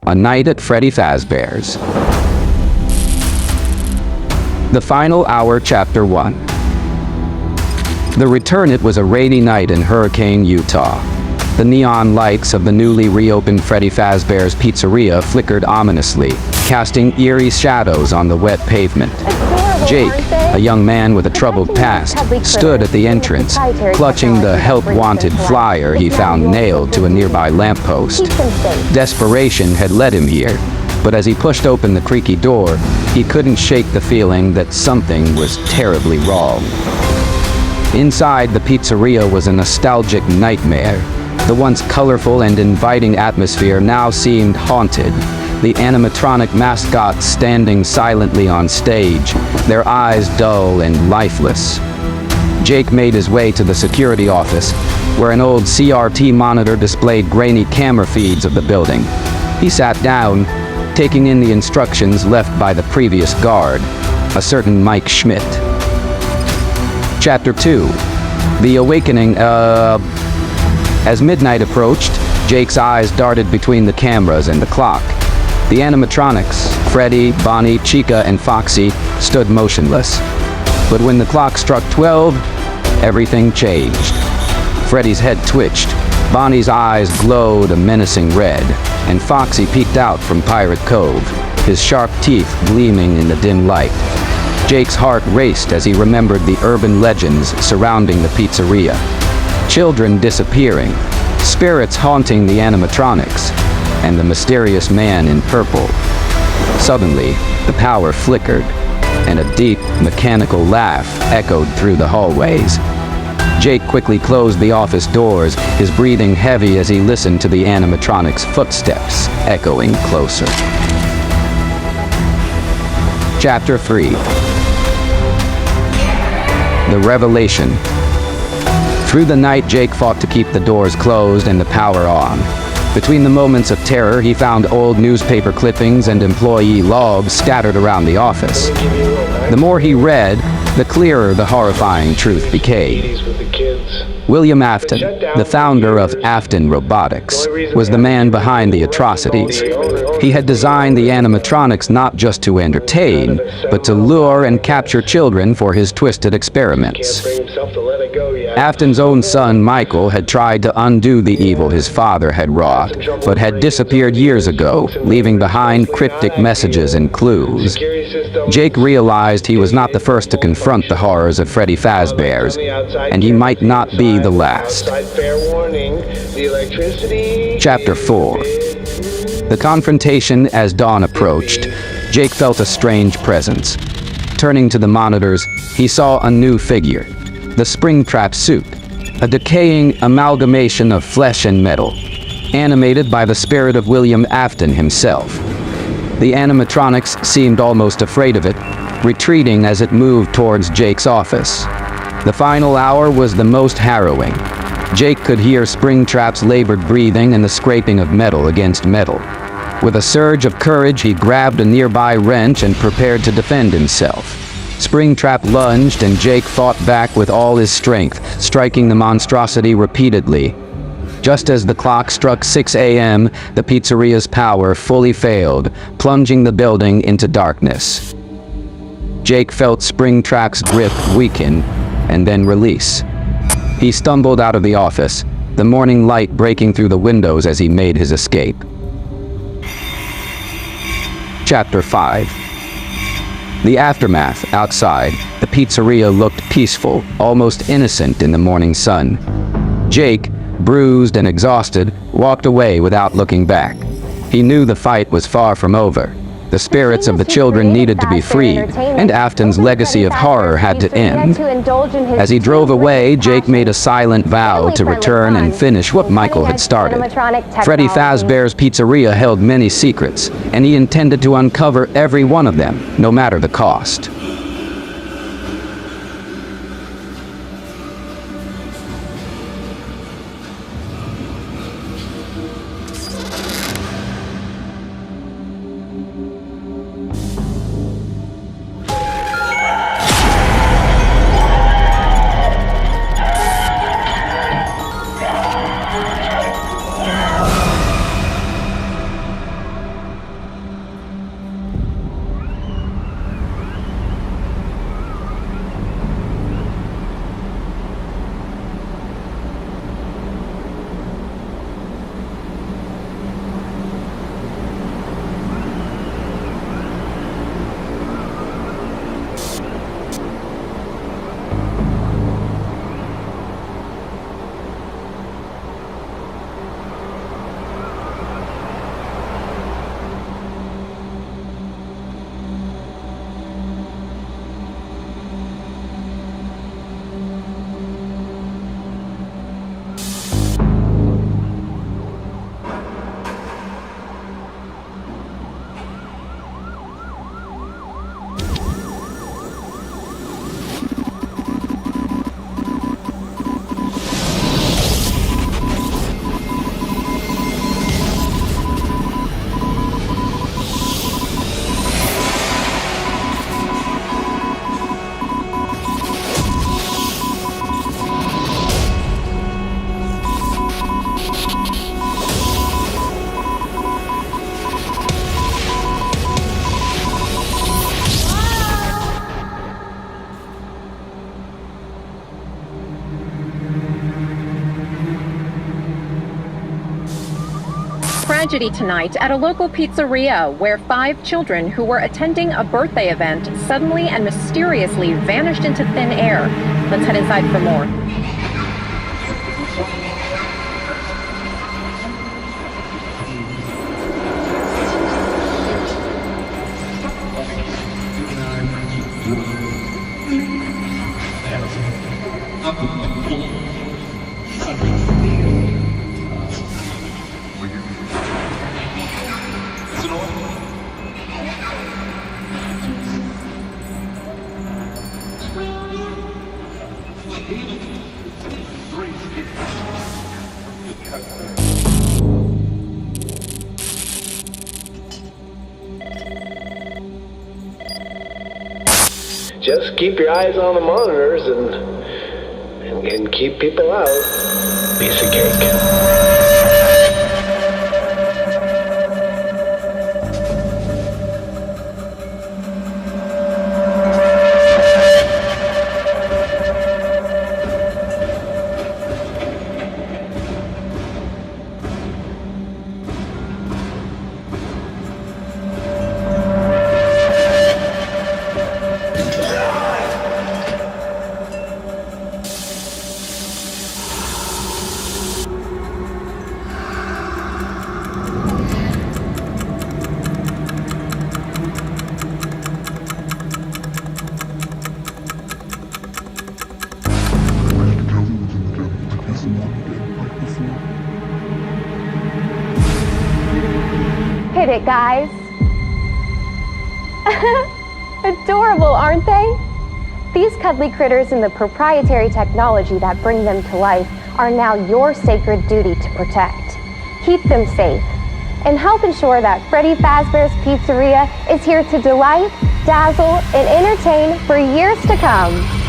A Night at Freddy Fazbear's. The Final Hour, Chapter 1. The return. It was a rainy night in Hurricane, Utah. The neon lights of the newly reopened Freddy Fazbear's Pizzeria flickered ominously, casting eerie shadows on the wet pavement. Jake, a young man with a troubled past, stood at the entrance, clutching the help-wanted flyer he found nailed to a nearby lamppost. Desperation had led him here, but as he pushed open the creaky door, he couldn't shake the feeling that something was terribly wrong. Inside the pizzeria was a nostalgic nightmare. The once colorful and inviting atmosphere now seemed haunted. The animatronic mascots standing silently on stage, their eyes dull and lifeless. Jake made his way to the security office, where an old CRT monitor displayed grainy camera feeds of the building. He sat down, taking in the instructions left by the previous guard, a certain Mike Schmidt. Chapter 2. The Awakening. As midnight approached, Jake's eyes darted between the cameras and the clock. The animatronics, Freddy, Bonnie, Chica, and Foxy, stood motionless. But when the clock struck 12, everything changed. Freddy's head twitched, Bonnie's eyes glowed a menacing red, and Foxy peeked out from Pirate Cove, his sharp teeth gleaming in the dim light. Jake's heart raced as he remembered the urban legends surrounding the pizzeria. Children disappearing, spirits haunting the animatronics, and the mysterious man in purple. Suddenly, the power flickered, and a deep, mechanical laugh echoed through the hallways. Jake quickly closed the office doors, his breathing heavy as he listened to the animatronic's footsteps echoing closer. Chapter 3. The Revelation. Through the night, Jake fought to keep the doors closed and the power on. Between the moments of terror, he found old newspaper clippings and employee logs scattered around the office. The more he read, the clearer the horrifying truth became. William Afton, the founder of Afton Robotics, was the man behind the atrocities. He had designed the animatronics not just to entertain, but to lure and capture children for his twisted experiments. Afton's own son, Michael, had tried to undo the evil his father had wrought, but had disappeared years ago, leaving behind cryptic messages and clues. Jake realized he was not the first to confront the horrors of Freddy Fazbear's, and he might not be the last. Chapter 4. The confrontation. As dawn approached, Jake felt a strange presence. Turning to the monitors, he saw a new figure. The Springtrap suit, a decaying amalgamation of flesh and metal, animated by the spirit of William Afton himself. The animatronics seemed almost afraid of it, retreating as it moved towards Jake's office. The final hour was the most harrowing. Jake could hear Springtrap's labored breathing and the scraping of metal against metal. With a surge of courage, he grabbed a nearby wrench and prepared to defend himself. Springtrap lunged, and Jake fought back with all his strength, striking the monstrosity repeatedly. Just as the clock struck 6 a.m., the pizzeria's power fully failed, plunging the building into darkness. Jake felt Springtrap's grip weaken, and then release. He stumbled out of the office, the morning light breaking through the windows as he made his escape. Chapter 5. The aftermath. Outside, the pizzeria looked peaceful, almost innocent in the morning sun. Jake, bruised and exhausted, walked away without looking back. He knew the fight was far from over. The spirits of the children needed to be freed, and Afton's legacy of horror had to end. As he drove away, Jake made a silent vow to return and finish what Michael had started. Freddy Fazbear's Pizzeria held many secrets, and he intended to uncover every one of them, no matter the cost. tragedy tonight at a local pizzeria where 5 children who were attending a birthday event suddenly and mysteriously vanished into thin air. Let's head inside for more. Just keep your eyes on the monitors and keep people out. Piece of cake. Hit it, guys. Adorable, aren't they? These cuddly critters and the proprietary technology that bring them to life are now your sacred duty to protect. Keep them safe and help ensure that Freddy Fazbear's Pizzeria is here to delight, dazzle, and entertain for years to come.